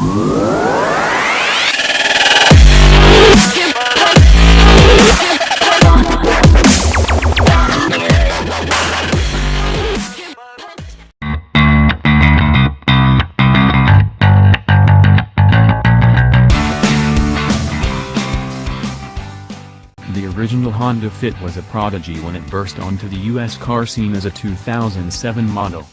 The original Honda Fit was a prodigy when it burst onto the US car scene as a 2007 model.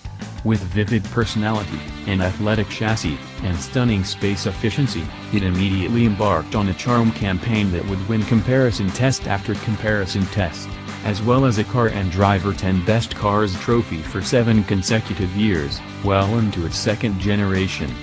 With vivid personality, an athletic chassis, and stunning space efficiency, it immediately embarked on a charm campaign that would win comparison test after comparison test, as well as a Car and Driver 10 Best Cars trophy for 7 consecutive years, well into its second generation.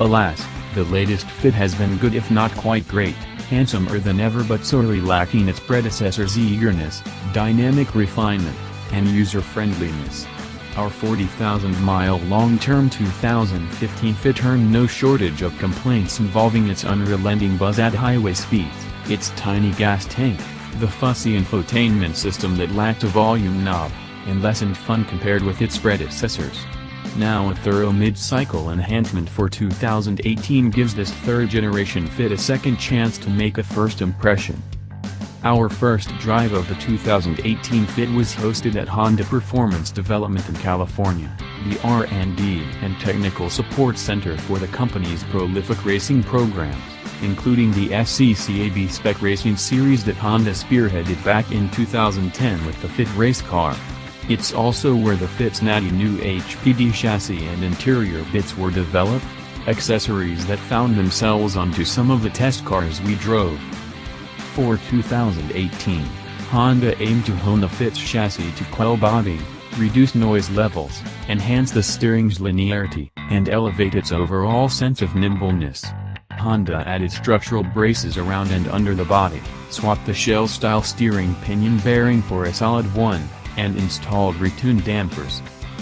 Alas, the latest Fit has been good if not quite great, handsomer than ever but sorely lacking its predecessor's eagerness, dynamic refinement, and user-friendliness. Our 40,000-mile long-term 2015 Fit earned no shortage of complaints involving its unrelenting buzz at highway speeds, its tiny gas tank, the fussy infotainment system that lacked a volume knob, and lessened fun compared with its predecessors. Now a thorough mid-cycle enhancement for 2018 gives this third-generation Fit a second chance to make a first impression. Our first drive of the 2018 Fit was hosted at Honda Performance Development in California, the R&D and Technical Support Center for the company's prolific racing programs, including the SCCA B-Spec racing series that Honda spearheaded back in 2010 with the Fit race car. It's also where the Fit's natty new HPD chassis and interior bits were developed, accessories that found themselves onto some of the test cars we drove. For 2018, Honda aimed to hone the Fit's chassis to quell bobbing, reduce noise levels, enhance the steering's linearity, and elevate its overall sense of nimbleness. Honda added structural braces around and under the body, swapped the shell-style steering pinion bearing for a solid one, and installed retuned dampers.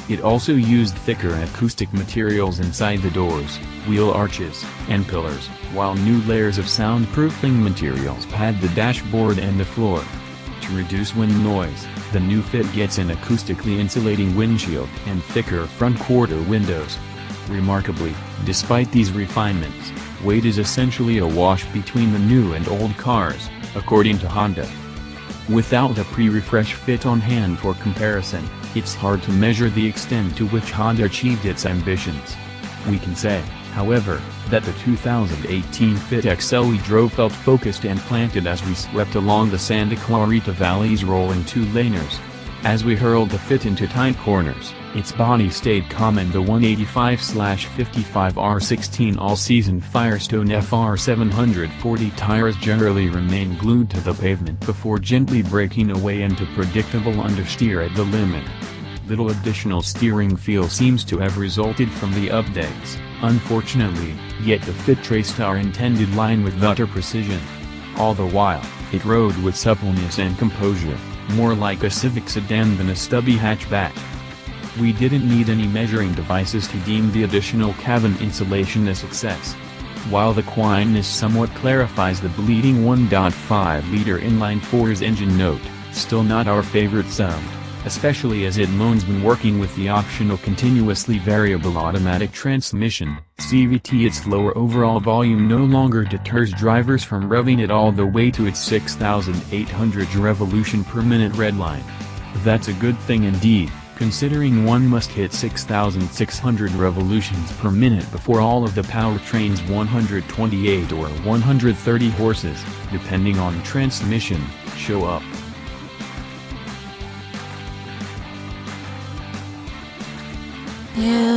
It also used thicker acoustic materials inside the doors, wheel arches, and pillars, while new layers of soundproofing materials pad the dashboard and the floor. To reduce wind noise, the new Fit gets an acoustically insulating windshield and thicker front quarter windows. Remarkably, despite these refinements, weight is essentially a wash between the new and old cars, according to Honda. Without a pre-refresh Fit on hand for comparison, it's hard to measure the extent to which Honda achieved its ambitions. We can say, however, that the 2018 Fit XL we drove felt focused and planted as we swept along the Santa Clarita Valley's rolling two-laners. As we hurled the Fit into tight corners, its body stayed calm and the 185/55 R16 all-season Firestone FR 740 tires generally remained glued to the pavement before gently breaking away into predictable understeer at the limit. Little additional steering feel seems to have resulted from the updates, unfortunately, yet the Fit traced our intended line with utter precision. All the while, it rode with suppleness and composure, more like a Civic sedan than a stubby hatchback. We didn't need any measuring devices to deem the additional cabin insulation a success. While the quietness somewhat clarifies the bleeding 1.5-liter inline-4's engine note, still not our favorite sound, especially as it moans when working with the optional continuously variable automatic transmission, CVT. Its lower overall volume no longer deters drivers from revving it all the way to its 6,800 revolution per minute redline. That's a good thing indeed, considering one must hit 6,600 revolutions per minute before all of the powertrain's 128 or 130 horses, depending on transmission, show up. Yeah.